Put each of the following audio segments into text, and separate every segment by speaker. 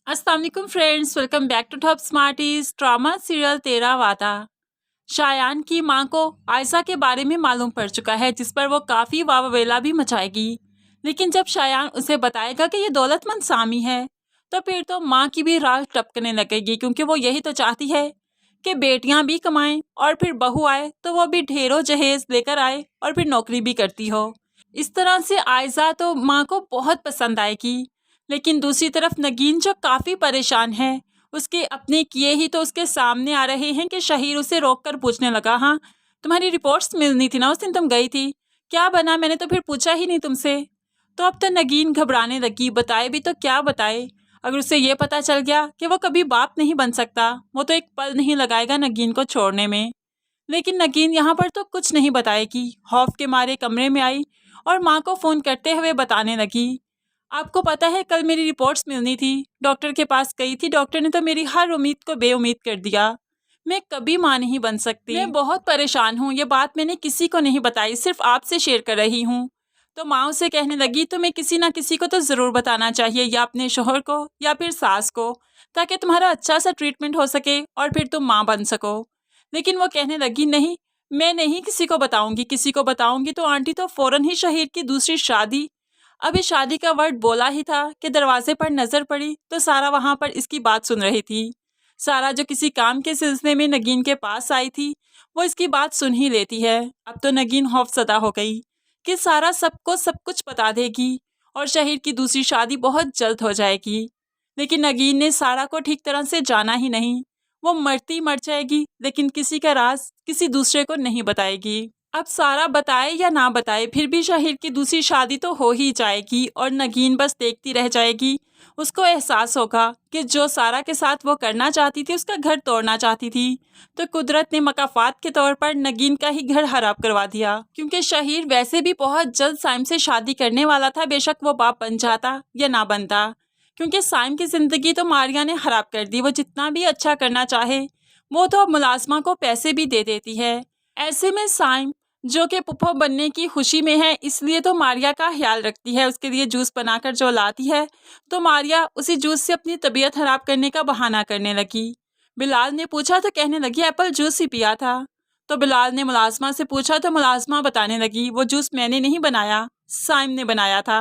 Speaker 1: अस्सलाम वालेकुम friends, welcome back to top smarties. Drama serial Tera Wada. Shayan की मां को आयशा के बारे में मालूम पड़ चुका है, जिस पर वो काफ़ी वाववेला भी मचाएगी। लेकिन जब शायान उसे बताएगा कि ये दौलतमंद सामी है, तो फिर तो मां की भी राह टपकने लगेगी, क्योंकि वो यही तो चाहती है कि बेटियां भी कमाएं और फिर बहू आए तो वो भी ढेरों जहेज लेकर आए और फिर नौकरी भी करती हो। इस तरह से आयशा तो मां को बहुत पसंद आएगी। लेकिन दूसरी तरफ नगीन, जो काफ़ी परेशान है, उसके अपने किए ही तो उसके सामने आ रहे हैं कि शहीर उसे रोक कर पूछने लगा, हाँ तुम्हारी रिपोर्ट्स मिलनी थी ना, उस दिन तुम गई थी, क्या बना? मैंने तो फिर पूछा ही नहीं तुमसे। तो अब तो नगीन घबराने लगी, बताए भी तो क्या बताए। अगर उसे ये पता चल गया कि वो कभी बाप नहीं बन सकता, वो तो एक पल नहीं लगाएगा नगीन को छोड़ने में। लेकिन नगीन यहाँ पर तो कुछ नहीं बताएगी। खौफ के मारे कमरे में आई और माँ को फ़ोन करते हुए बताने लगी, आपको पता है कल मेरी रिपोर्ट्स मिलनी थी, डॉक्टर के पास गई थी, डॉक्टर ने तो मेरी हर उम्मीद को बेउम्मीद कर दिया। मैं कभी माँ नहीं बन सकती, मैं बहुत परेशान हूँ। ये बात मैंने किसी को नहीं बताई, सिर्फ आपसे शेयर कर रही हूँ। तो माँ उसे कहने लगी, तुम्हें किसी ना किसी को तो ज़रूर बताना चाहिए, या अपने शोहर को या फिर सास को, ताकि तुम्हारा अच्छा सा ट्रीटमेंट हो सके और फिर तुम माँ बन सको। लेकिन वो कहने लगी, नहीं मैं नहीं किसी को बताऊंगी, किसी को बताऊंगी तो आंटी तो फ़ौरन ही शहीर की दूसरी शादी। अभी शादी का वर्ड बोला ही था कि दरवाजे पर नजर पड़ी तो सारा वहां पर इसकी बात सुन रही थी। सारा जो किसी काम के सिलसिले में नगीन के पास आई थी, वो इसकी बात सुन ही लेती है। अब तो नगीन खौफजदा हो गई कि सारा सबको सब कुछ बता देगी और शहीर की दूसरी शादी बहुत जल्द हो जाएगी। लेकिन नगीन ने सारा को ठीक तरह से जाना ही नहीं। वो मरती मर जाएगी, लेकिन किसी का राज किसी दूसरे को नहीं बताएगी। अब सारा बताए या ना बताए, फिर भी शहीर की दूसरी शादी तो हो ही जाएगी और नगीन बस देखती रह जाएगी। उसको एहसास होगा कि जो सारा के साथ वो करना चाहती थी, उसका घर तोड़ना चाहती थी, तो कुदरत ने मकाफात के तौर पर नगीन का ही घर हराब करवा दिया। क्योंकि शहीर वैसे भी बहुत जल्द साइम से शादी करने वाला था, बेशक वो बाप बन जाता या ना बनता। क्योंकि साइम की ज़िंदगी तो मारिया ने ख़राब कर दी। वो जितना भी अच्छा करना चाहे, वो तो अब मुलाजमा को पैसे भी दे देती है। ऐसे में साइम, जो कि पुप्पो बनने की खुशी में है, इसलिए तो मारिया का ख्याल रखती है, उसके लिए जूस बनाकर जो लाती है, तो मारिया उसी जूस से अपनी तबीयत खराब करने का बहाना करने लगी। बिलाल ने पूछा तो कहने लगी, एप्पल जूस ही पिया था। तो बिलाल ने मुलाजमा से पूछा तो मुलाजमा बताने लगी, वो जूस मैंने नहीं बनाया, साइम ने बनाया था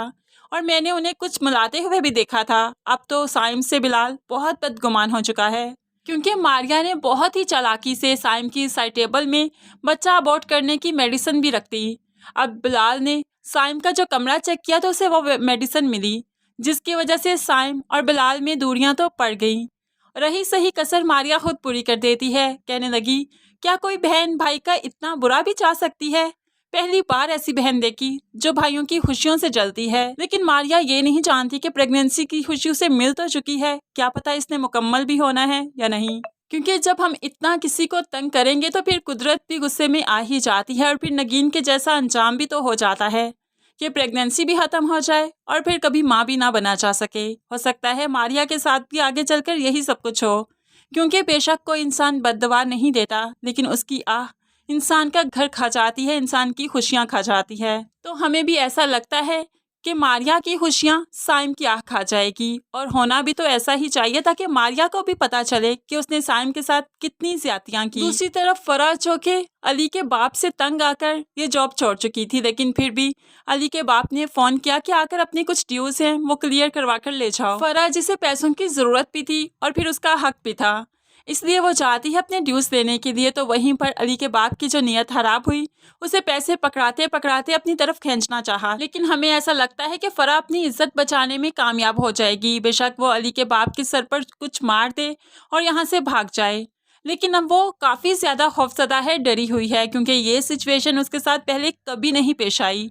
Speaker 1: और मैंने उन्हें कुछ मिलाते हुए भी देखा था। अब तो साइम से बिलाल बहुत बदगुमान हो चुका है, क्योंकि मारिया ने बहुत ही चालाकी से साइम की साइड टेबल में बच्चा अबॉर्ट करने की मेडिसिन भी रख दी। अब बिलाल ने साइम का जो कमरा चेक किया तो उसे वो मेडिसिन मिली, जिसकी वजह से साइम और बिलाल में दूरियां तो पड़ गई। रही सही कसर मारिया खुद पूरी कर देती है। कहने लगी, क्या कोई बहन भाई का इतना बुरा भी चाह सकती है? पहली बार ऐसी बहन देखी जो भाइयों की खुशियों से जलती है। लेकिन मारिया ये नहीं जानती कि प्रेगनेंसी की खुशी उसे मिल तो चुकी है, क्या पता इसने मुकम्मल भी होना है या नहीं। क्योंकि जब हम इतना किसी को तंग करेंगे तो फिर कुदरत भी गुस्से में आ ही जाती है और फिर नगीन के जैसा अंजाम भी तो हो जाता है कि प्रेगनेंसी भी ख़त्म हो जाए और फिर कभी माँ भी ना बना जा सके। हो सकता है मारिया के साथ भी आगे चलकर यही सब कुछ हो, क्योंकि बेशक कोई इंसान बद्दुआ नहीं देता, लेकिन उसकी आह इंसान का घर खा जाती है, इंसान की खुशियाँ खा जाती है। तो हमें भी ऐसा लगता है कि मारिया की खुशियाँ साइम की आह खा जाएगी, और होना भी तो ऐसा ही चाहिए, ताकि मारिया को भी पता चले कि उसने साइम के साथ कितनी ज्यादतियाँ की। दूसरी तरफ फराह, जो कि अली के बाप से तंग आकर ये जॉब छोड़ चुकी थी, लेकिन फिर भी अली के बाप ने फ़ोन किया कि आकर अपने कुछ ड्यूज हैं वो क्लियर करवा कर ले जाओ। फराह, जिसे पैसों की ज़रूरत भी थी और फिर उसका हक भी था, इसलिए वो जाती है अपने ड्यूज लेने के लिए। तो वहीं पर अली के बाप की जो नीयत खराब हुई, उसे पैसे पकड़ाते पकड़ाते अपनी तरफ खींचना चाहा। लेकिन हमें ऐसा लगता है कि फराह अपनी इज्जत बचाने में कामयाब हो जाएगी। बेशक वो अली के बाप के सर पर कुछ मार दे और यहाँ से भाग जाए, लेकिन अब वो काफ़ी ज़्यादा खौफजदा है, डरी हुई है, क्योंकि ये सिचुएशन उसके साथ पहले कभी नहीं पेश आई।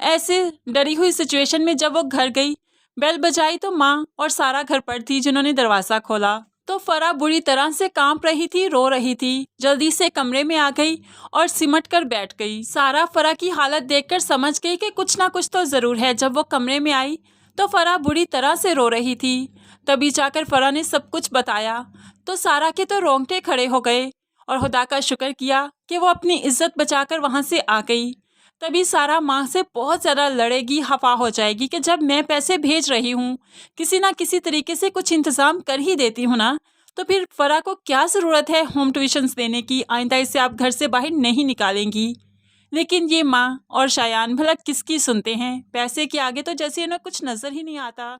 Speaker 1: ऐसे डरी हुई सिचुएशन में जब वो घर गई, बेल बजाई तो माँ और सारा घर पर थी, जिन्होंने दरवाज़ा खोला तो फराह बुरी तरह से कांप रही थी, रो रही थी। जल्दी से कमरे में आ गई और सिमट कर बैठ गई। सारा फराह की हालत देखकर समझ गई कि कुछ ना कुछ तो ज़रूर है। जब वो कमरे में आई तो फराह बुरी तरह से रो रही थी। तभी जाकर फराह ने सब कुछ बताया तो सारा के तो रोंगटे खड़े हो गए और खुदा का शुक्र किया कि वो अपनी इज्जत बचाकर वहाँ से आ गई। تبھی سارا ماں سے بہت زیادہ لڑے گی، خفا ہو جائے گی کہ جب میں پیسے بھیج رہی ہوں، کسی نہ کسی طریقے سے کچھ انتظام کر ہی دیتی ہوں نا، تو پھر فرا کو کیا ضرورت ہے ہوم ٹیوشنز دینے کی؟ آئندہ اسے آپ گھر سے باہر نہیں نکالیں گی۔ لیکن یہ ماں اور شایان بھلا کس کی سنتے ہیں؟ پیسے کے آگے تو جیسے انہیں کچھ نظر ہی نہیں آتا۔